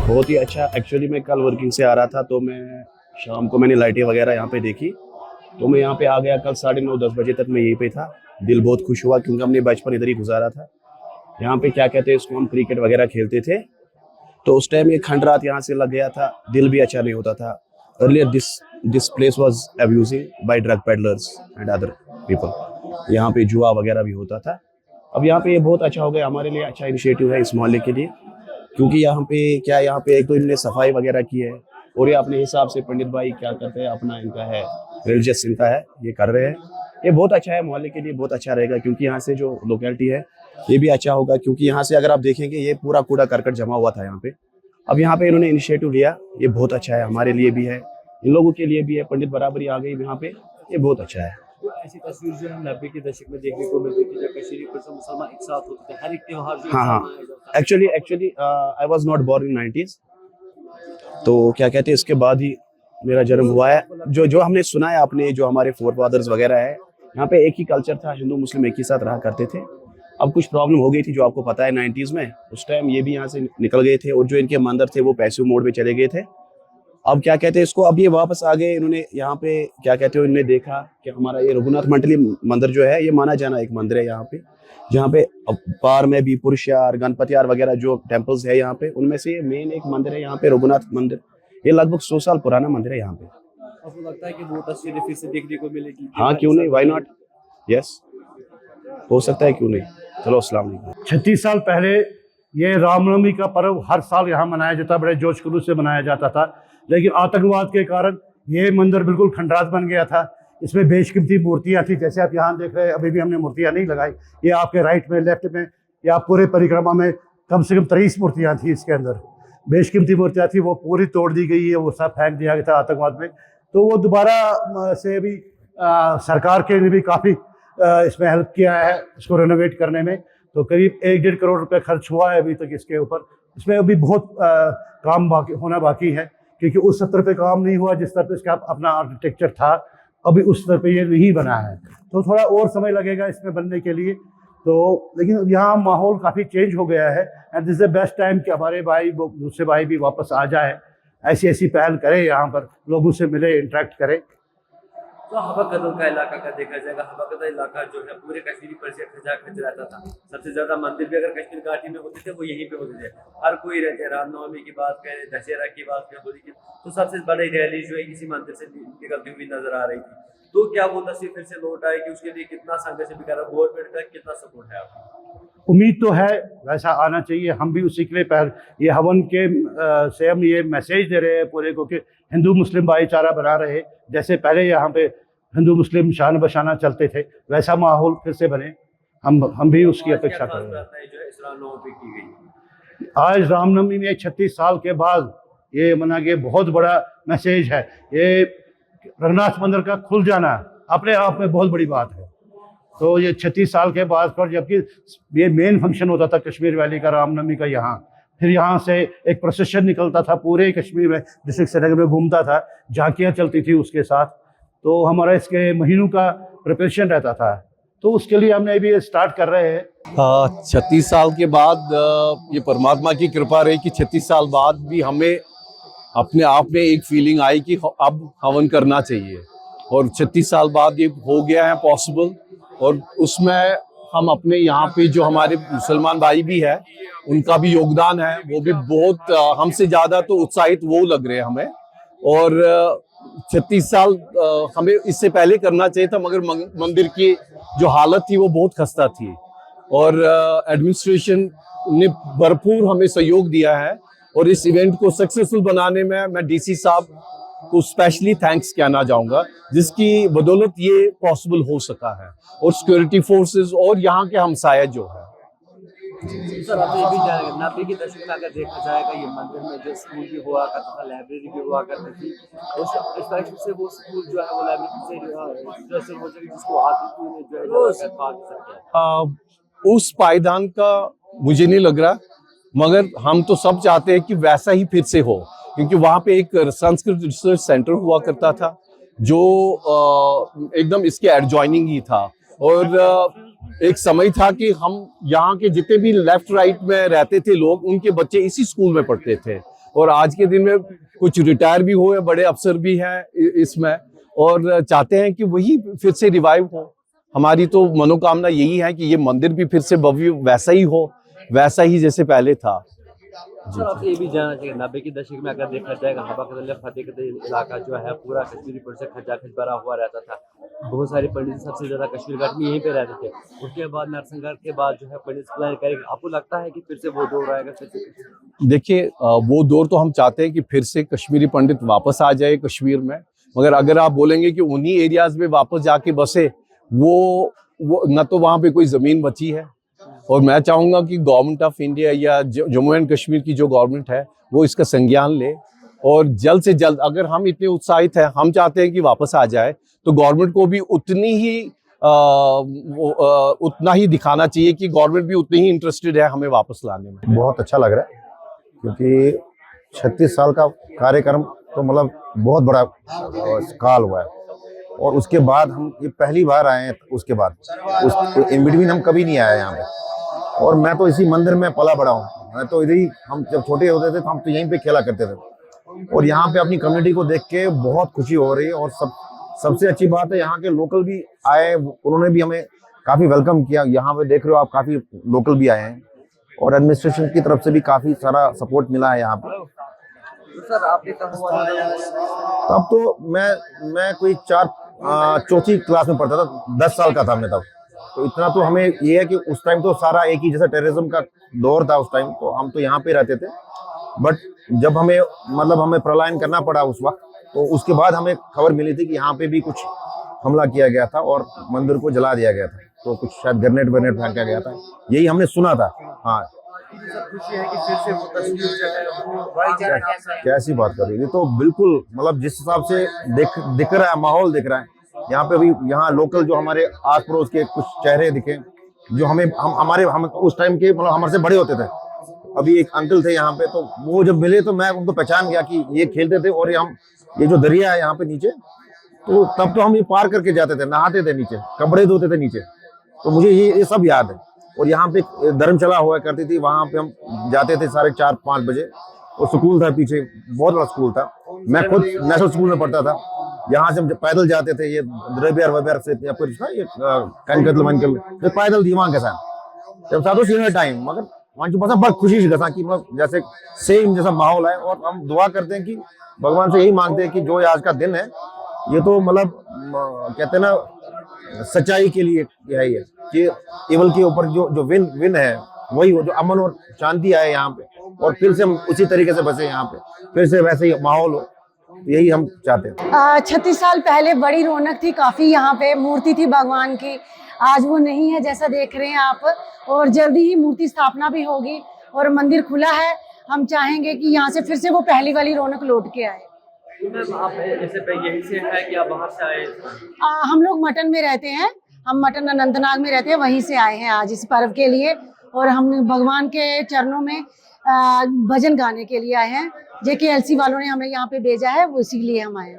बहुत ही अच्छा। एक्चुअली मैं कल वर्किंग से आ रहा था तो मैं शाम को मैंने लाइटें वगैरह यहाँ पे देखी तो मैं यहाँ पे आ गया। कल 9:30-10 बजे तक मैं यहीं पे था। दिल बहुत खुश हुआ क्योंकि हमने बचपन इधर ही गुजारा था। यहाँ पे क्या कहते हैं इसको, हम क्रिकेट वगैरह खेलते थे तो उस टाइम एक खंडरात यहाँ से लग गया था, दिल भी अच्छा नहीं होता था। Earlier this place was abusing by drug peddlers and other people. यहाँ पे जुआ वगैरह भी होता था। अब यहाँ पे ये बहुत अच्छा हो गया हमारे लिए, अच्छा इनिशिएटिव है इस मोहल्ले के लिए। क्योंकि यहाँ पे क्या, यहाँ पे एक तो इनने सफाई वगैरह की है और ये अपने हिसाब से पंडित भाई क्या करते हैं, अपना इनका है रिलीजियस इनका है, ये कर रहे हैं। ये बहुत अच्छा है, मोहल्ले के लिए बहुत अच्छा रहेगा क्योंकि यहाँ से जो लोकेलिटी है ये भी अच्छा होगा। क्योंकि यहाँ से अगर आप देखेंगे ये पूरा कूड़ा करकट जमा हुआ था यहाँ पे। अब यहाँ पे इन्होंने इनिशिएटिव लिया, ये बहुत अच्छा है, हमारे लिए भी है, इन लोगों के लिए भी है। पंडित बराबरी आ गई यहाँ पे, ये बहुत अच्छा है। तो ऐसी तस्वीर जो है 90 के दशक में देखने को मिलती थी जब कश्मीरी पर से मुसलमान एक साथ होते थे, हर एक त्योहार जो हाँ, actually I was not born in 90s। तो क्या कहते हैं इसके बाद ही मेरा जन्म हुआ है। जो हमने सुना है अपने, जो हमारे फोर फादर्स वगैरह है, यहाँ पे एक ही कल्चर था, हिंदू मुस्लिम एक ही साथ रहा करते थे। अब कुछ प्रॉब्लम हो गई थी जो आपको पता है 90s में, उस टाइम ये भी यहाँ से निकल गए थे और जो इनके मंदिर थे वो पैसिव मोड पे चले गए थे। अब क्या कहते हैं इसको, अब ये वापस आ गए। इन्होंने यहाँ पे क्या कहते हो, इन्होंने देखा कि हमारा ये रघुनाथ मंडली मंदिर जो है ये माना जाना एक मंदिर है यहाँ पे, जहाँ पे पार में भी पुरुषयार, गणपतियार वगैरह जो टेम्पल्स है यहाँ पे, उनमें से ये मेन एक मंदिर है यहाँ पे रघुनाथ मंदिर। ये लगभग 100 साल पुराना मंदिर है यहाँ पे। आपको लगता है कि वो तस्वीरें फिर से देखने को मिलेगी? हाँ, क्यों नहीं, व्हाई नॉट, यस, हो सकता है, क्यों नहीं। चलो, अस्सलाम वालेकुम। 36 साल पहले ये रामनवमी का पर्व हर साल यहाँ मनाया जाता, बड़े जोश खलूस से मनाया जाता था। लेकिन आतंकवाद के कारण ये मंदिर बिल्कुल खंडरात बन गया था। इसमें बेशकीमती मूर्तियाँ थी, जैसे आप यहाँ देख रहे हैं। अभी भी हमने मूर्तियाँ नहीं लगाई। ये आपके राइट में, लेफ्ट में, या पूरे परिक्रमा में कम से कम 23 मूर्तियाँ थी इसके अंदर। बेशकीमती मूर्तियाँ थी, वो पूरी तोड़ दी गई है, वो सब फेंक दिया गया था आतंकवाद में। तो वो दोबारा से भी सरकार के ने भी काफ़ी इसमें हेल्प किया है इसको रेनोवेट करने में। तो करीब 1-1.5 करोड़ रुपए खर्च हुआ है अभी तक इसके ऊपर। इसमें अभी बहुत काम होना बाकी है, क्योंकि उस स्तर पे काम नहीं हुआ जिस स्तर पे इसका अपना आर्किटेक्चर था। अभी उस स्तर पे ये नहीं बना है, तो थोड़ा और समय लगेगा इसमें बनने के लिए। तो लेकिन यहाँ माहौल काफ़ी चेंज हो गया है and this is the best time कि हमारे भाई, दूसरे भाई भी वापस आ जाए, ऐसी पहल करें, यहाँ पर लोगों से मिले, इंटरेक्ट करें। तो हवा कदल का इलाका का देखा जाएगा, हवा कदल इलाका जो है पूरे कश्मीरी पर से खच रहता था। सबसे ज्यादा मंदिर भी अगर कश्मीर घाटी में होते थे वो यहीं पे होते थे। हर कोई रहते, रामनवमी की बात करें, दशहरा की बात करें, होली की, तो सबसे बड़ी रैली जो है इसी मंदिर से निकलती हुई नजर आ रही थी। तो क्या वो तस्वीर फिर से लौट आए कि उसके लिए कितना संघर्ष भी करा, गवर्नमेंट का कितना सपोर्ट है आपको? उम्मीद तो है, वैसा आना चाहिए। हम भी उसी के लिए पहल, ये हवन के से हम ये मैसेज दे रहे हैं पूरे को कि हिंदू मुस्लिम भाईचारा बना रहे। जैसे पहले यहाँ पे हिंदू मुस्लिम शान बशाना चलते थे, वैसा माहौल फिर से बने। हम भी उसकी अपेक्षा कर रहे हैं। आज रामनवमी में 36 साल के बाद ये मना के बहुत बड़ा मैसेज है। ये रघुनाथ मंदिर का खुल जाना अपने आप में बहुत बड़ी बात है। तो ये 36 साल के बाद पर, जबकि ये मेन फंक्शन होता था कश्मीर वैली का रामनवमी का यहाँ, फिर यहाँ से एक प्रोसेशन निकलता था पूरे कश्मीर में, डिस्ट्रिक्ट श्रीनगर में घूमता था, झांकियाँ चलती थी उसके साथ। तो हमारा इसके महीनों का प्रिपरेशन रहता था, तो उसके लिए हमने अभी स्टार्ट कर रहे हैं। 36 साल के बाद ये परमात्मा की कृपा रही कि 36 साल बाद भी हमें अपने आप में एक फीलिंग आई कि अब हवन करना चाहिए, और 36 साल बाद ये हो गया है पॉसिबल। और उसमें हम अपने यहाँ पे जो हमारे मुसलमान भाई भी है उनका भी योगदान है, वो भी बहुत हमसे ज़्यादा तो उत्साहित वो लग रहे हैं हमें। और 36 साल हमें इससे पहले करना चाहिए था, मगर मंदिर की जो हालत थी वो बहुत खस्ता थी, और एडमिनिस्ट्रेशन ने भरपूर हमें सहयोग दिया है। और इस इवेंट को सक्सेसफुल बनाने में मैं डीसी साहब को स्पेशली थैंक्स कहना चाहूँगा, जिसकी बदौलत ये पॉसिबल हो सका है, और सिक्योरिटी फोर्सेस और यहाँ के हमसाया जो है। सर, आप ये भी जानेंगे 90 के दशक में अगर देखा जाएगा ये मंदिर में जो स्कूल भी हुआ करता था, लाइब्रेरी भी हुआ करती थी, इस तरह से वो स्कूल जो है वो लाइब्रेरी से हो सके जिसको आदमी जो है उस पायदान का मुझे नहीं लग रहा, मगर हम तो सब चाहते हैं कि वैसा ही फिर से हो, क्योंकि वहाँ पे एक संस्कृत रिसर्च सेंटर हुआ करता था जो एकदम इसके एडजॉइनिंग ही था। और एक समय था कि हम यहाँ के जितने भी लेफ्ट राइट में रहते थे लोग, उनके बच्चे इसी स्कूल में पढ़ते थे। और आज के दिन में कुछ रिटायर भी हुए बड़े अफसर भी हैं इसमें, और चाहते हैं कि वही फिर से रिवाइव हो। हमारी तो मनोकामना यही है कि ये मंदिर भी फिर से भव्य वैसा ही हो, वैसा ही जैसे पहले था। सर आप ये भी जानना चाहिए 90 के दशक में अगर देखा जाएगा हवा कदल फतेह कदल इलाका जो है पूरा कश्मीरी पंडित से खचाखच भरा हुआ रहता था। बहुत सारे पंडित सबसे ज्यादा कश्मीर घाट में यहीं पे रहते थे। उसके बाद नरसंहार के बाद जो है पंडित प्लान करेंगे, आपको लगता है कि फिर से वो दौर आएगा? फिर से देखिए वो दौर तो हम चाहते हैं कि फिर से कश्मीरी पंडित वापस आ जाए कश्मीर में, मगर अगर आप बोलेंगे कि उन्हीं एरियाज में वापस जाके बसे, वो न तो वहाँ पे कोई जमीन बची है। और मैं चाहूंगा कि गवर्नमेंट ऑफ इंडिया या जम्मू एंड कश्मीर की जो गवर्नमेंट है वो इसका संज्ञान ले, और जल्द से जल्द, अगर हम इतने उत्साहित हैं, हम चाहते हैं कि वापस आ जाए, तो गवर्नमेंट को भी उतना ही दिखाना चाहिए कि गवर्नमेंट भी उतनी ही इंटरेस्टेड है हमें वापस लाने में। बहुत अच्छा लग रहा है, क्योंकि 36 साल का कार्यक्रम तो मतलब बहुत बड़ा काल हुआ है, और उसके बाद हम ये पहली बार आए हैं। उसके बाद उस इन बिटवीन हम कभी नहीं आए यहाँ पे, और मैं तो इसी मंदिर में पला बड़ा हूँ। मैं तो इधर ही, हम जब छोटे होते थे तो हम तो यहीं पे खेला करते थे, और यहाँ पे अपनी कम्युनिटी को देख के बहुत खुशी हो रही है। और सबसे अच्छी बात है, यहाँ के लोकल भी आए, उन्होंने भी हमें काफ़ी वेलकम किया। यहाँ पे देख रहे हो आप, काफ़ी लोकल भी आए हैं, और एडमिनिस्ट्रेशन की तरफ से भी काफ़ी सारा सपोर्ट मिला है यहाँ पे। तो सर आपने तब तो मैं कोई चौथी क्लास में पढ़ता था, 10 साल का था मैं तब। तो इतना तो हमें ये है कि उस टाइम तो सारा एक ही जैसा टेररिज्म का दौर था उस टाइम, तो हम तो यहाँ पे रहते थे। बट जब हमें पलायन करना पड़ा उस वक्त, तो उसके बाद हमें खबर मिली थी कि यहाँ पे भी कुछ हमला किया गया था और मंदिर को जला दिया गया था। तो कुछ शायद ग्रेनेड फेंका गया था, यही हमने सुना था। हाँ, खुशी है कि फिर से वो तस्वीर जो है वो भाईचारा कैसी बात कर रही है। तो बिल्कुल मतलब जिस हिसाब से दिख रहा है, माहौल दिख रहा है यहाँ पे भी, यहाँ लोकल जो हमारे आस पड़ोस के कुछ चेहरे दिखे जो हम उस टाइम के मतलब हमारे से बड़े होते थे। अभी एक अंकल थे यहाँ पे, तो वो जब मिले तो मैं उनको पहचान गया कि ये खेलते थे। और ये जो दरिया है यहाँ पे नीचे, तो तब तो हम ये पार करके जाते थे, नहाते थे नीचे, कपड़े धोते थे नीचे। तो मुझे ये सब याद है। और यहाँ पे धर्मशाला हुआ करती थी, वहाँ पे हम जाते थे 4:30-5 बजे, और स्कूल था पीछे, बहुत बड़ा स्कूल था। मैं खुद नेशनल स्कूल में पढ़ता था। यहाँ से हम पैदल जाते थे, ये रबियार से या फिर ये पैदल थी वहाँ के साथ जब सातों सीनियर टाइम। मगर वहाँ जो बहुत खुशी से कि मतलब जैसे सेम जैसा माहौल है। और हम दुआ करते हैं कि भगवान से यही मांगते हैं कि जो आज का दिन है, ये तो मतलब कहते हैं ना, सच्चाई के लिए है ये, कि एवल के ऊपर जो विन है वही हो, जो अमन और शांति आए यहाँ पे, और फिर से हम उसी तरीके से बसे यहाँ पे, फिर से वैसे ही माहौल हो। यही हम चाहते हैं। 36 साल पहले बड़ी रौनक थी, काफी यहाँ पे मूर्ति थी भगवान की। आज वो नहीं है जैसा देख रहे हैं आप, और जल्दी ही मूर्ति स्थापना भी होगी और मंदिर खुला है। हम चाहेंगे कि यहाँ से फिर से वो पहली वाली रौनक लौट के आए। आप ऐसे पे यही से है कि आप बाहर से आए? हम लोग मटन में रहते हैं, हम मटन अनंतनाग में रहते हैं, वहीं से आए हैं आज इस पर्व के लिए। और हम भगवान के चरणों में भजन गाने के लिए आए हैं। JKLC वालों ने हमें यहाँ पे भेजा है, वो इसीलिए हम आए हैं।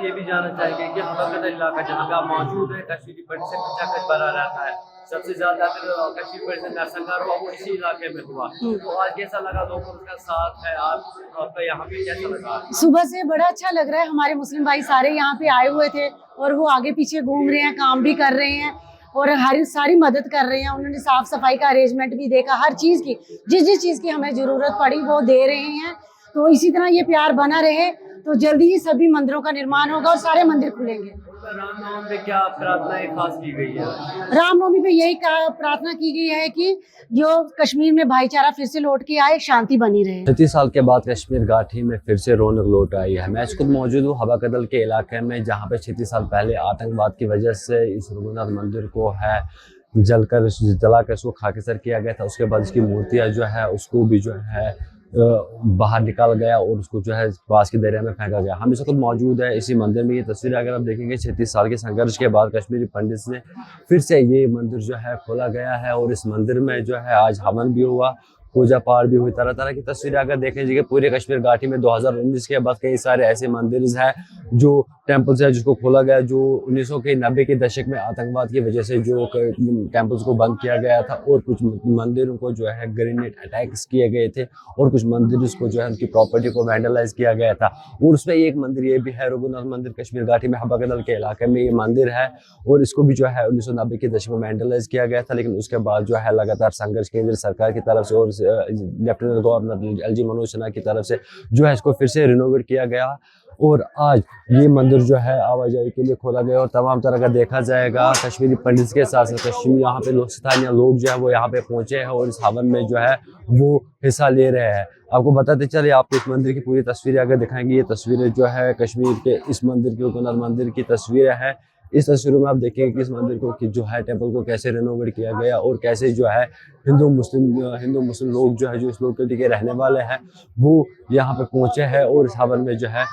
ये भी जानना चाहेंगे कि हवा इलाका जहाँ पे आप मौजूद है, कश्मीरी पंडित से खचाखच भरा रहता है। सबसे ज्यादा कश्मीर पंडित से नरसंहार हुआ वो इसी इलाके में हुआ। तो आज कैसा लगा, लोगों का साथ है, आपका यहाँ पे कैसा लगा? सुबह से बड़ा अच्छा लग रहा है। हमारे मुस्लिम भाई सारे यहाँ पे आए हुए थे, और वो आगे पीछे घूम रहे हैं, काम भी कर रहे हैं, और हर सारी मदद कर रहे हैं। उन्होंने साफ सफाई का अरेंजमेंट भी देखा, हर चीज़ की जिस चीज़ की हमें ज़रूरत पड़ी वो दे रहे हैं। तो इसी तरह ये प्यार बना रहे, तो जल्दी ही सभी मंदिरों का निर्माण होगा और सारे मंदिर खुलेंगे। रामनवमी पे क्या प्रार्थनाएं खास की गई है? रामनवमी पे यही प्रार्थना की गई है कि जो कश्मीर में भाईचारा फिर से लौट के आए, शांति बनी रहे। 36 साल के बाद कश्मीर घाटी में फिर से रौनक लौट आई है। मैं खुद मौजूद हूँ हवा कदल के इलाके में, जहाँ पे 36 साल पहले आतंकवाद की वजह से इस रघुनाथ मंदिर को है जलाकर उसको खाकसर किया गया था। उसके बाद इसकी मूर्तियाँ जो है उसको भी जो है बाहर निकाल गया और उसको जो है पास के दरिया में फेंका गया। हम इस वक्त मौजूद है इसी मंदिर में। ये तस्वीर अगर आप देखेंगे 36 साल के संघर्ष के बाद कश्मीरी पंडित ने फिर से ये मंदिर जो है खोला गया है, और इस मंदिर में जो है आज हवन भी हुआ, पूजा पाठ भी हुई। तरह तरह की तस्वीरें अगर देखेंगे पूरे कश्मीर घाटी में 2019 के बाद कई सारे ऐसे मंदिर हैं जो टेम्पल्स है जिसको खोला गया, जो 1990 के दशक में आतंकवाद की वजह से जो टेम्पल्स को बंद किया गया था, और कुछ मंदिरों को जो है ग्रेनेड अटैक्स किए गए थे, और कुछ मंदिर को जो है उनकी प्रॉपर्टी को वैंडलाइज किया गया था। और उसमें एक मंदिर ये भी है, रघुनाथ मंदिर, कश्मीर घाटी में हबा कदल के इलाके में ये मंदिर है, और इसको भी जो है 1990 के दशक में वैंडलाइज किया गया था। लेकिन उसके बाद जो है लगातार संघर्ष केंद्र सरकार की तरफ से और lieutenant governor LG Manoj Sinha की तरफ से जो है इसको फिर से रिनोवेट किया गया, और आज ये मंदिर जो है आवाजाही के लिए खोला गया। और तमाम तरह का देखा जाएगा कश्मीरी पंडित के साथ साथ कश्मीर यहाँ पे स्थानीय लोग जो है वो यहाँ पे पहुंचे हैं, और इस हवन में जो है वो हिस्सा ले रहे हैं। आपको बताते चले, आपको इस मंदिर की पूरी तस्वीरें अगर दिखाएंगे, ये तस्वीरें जो है कश्मीर के इस मंदिर की, रघुनाथ मंदिर की तस्वीरें हैं। इस तस्वीरों में आप देखेंगे कि इस मंदिर को कि जो है टेम्पल को कैसे रिनोवेट किया गया, और कैसे जो है हिंदू मुस्लिम लोग जो है जो इस लोकेलिटी के रहने वाले हैं वो यहाँ पे पहुंचे हैं और इस हवन में जो है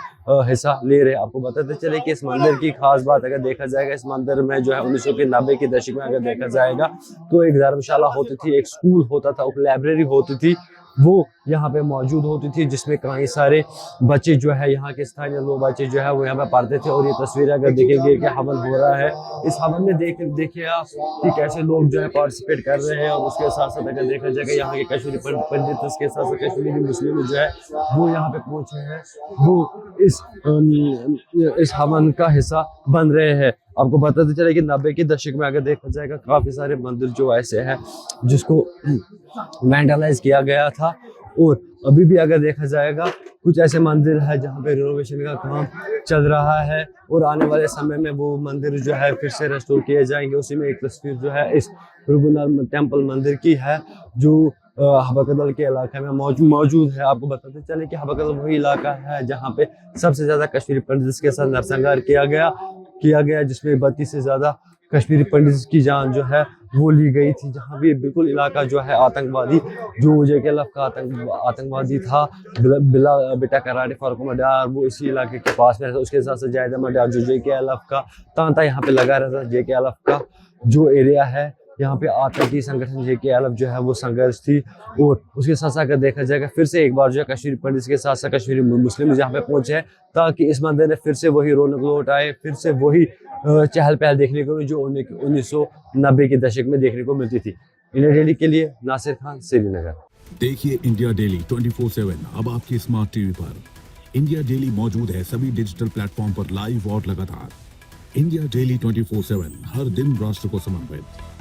हिस्सा ले रहे हैं। आपको बताते चले कि इस मंदिर की खास बात अगर देखा जाएगा, इस मंदिर में जो है 1990 के दशक में अगर देखा जाएगा तो एक धर्मशाला होती थी, एक स्कूल होता था, एक लाइब्रेरी होती थी, वो यहाँ पे मौजूद होती थी, जिसमें कई सारे बच्चे जो है यहाँ के स्थानीय लोग बच्चे जो है वो यहाँ पे पढ़ते थे। और ये तस्वीर अगर देखेंगे कि हवन हो रहा है, इस हवन में देखिए आप कि कैसे लोग जो है पार्टिसिपेट कर रहे हैं। और उसके साथ साथ अगर देखा जाएगा यहाँ के कश्मीरी पंडित के साथ साथ कश्मीरी मुस्लिम जो है वो यहाँ पे पहुंचे हैं, वो इस हवन का हिस्सा बन रहे हैं। आपको बताते चले कि 90 के दशक में अगर देखा जाएगा काफी सारे मंदिर जो ऐसे हैं जिसको वैंडलाइज किया गया था, और अभी भी अगर देखा जाएगा कुछ ऐसे मंदिर है जहाँ पे रिनोवेशन का काम चल रहा है, और आने वाले समय में वो मंदिर जो है फिर से रेस्टोर किए जाएंगे। उसी में एक तस्वीर जो है इस रघुनाथ टेम्पल मंदिर की है जो हबा कदल के इलाके में मौजूद है। आपको बताते चले कि हबा कदल वही इलाका है जहाँ पे सबसे ज्यादा कश्मीरी पंडित के साथ नरसंहार किया गया, जिसमें 32 से ज्यादा कश्मीरी पंडित की जान जो है वो ली गई थी। जहाँ भी बिल्कुल इलाका जो है आतंकवादी, जो JKLF का आतंकवादी था, बेटा कराटे फारूक मडार, वो इसी इलाके के पास में रहता। उसके साथ साथ जायदा मडार जो JKLF का तांता यहाँ पे लगा रहता। JKLF का जो एरिया है यहाँ पे आतंकी संगठन JKLF जो है वो संघर्ष थी। और उसके साथ साथ अगर देखा जाएगा फिर से एक बार जो है कश्मीरी पंडित के साथ साथ कश्मीरी मुस्लिम यहाँ पे पहुंचे हैं, ताकि इस मंदिर में फिर से वही रौनक लौट आए, फिर से वही चहल पहल देखने को जो 1990 के दशक में देखने को मिलती थी। इंडिया डेली के लिए नासिर खान, श्रीनगर। देखिए इंडिया डेली 24/7 अब आपकी स्मार्ट टीवी पर। इंडिया डेली मौजूद है सभी डिजिटल प्लेटफॉर्म पर लाइव और लगातार। इंडिया डेली 24/7 हर दिन राष्ट्र को समर्पित।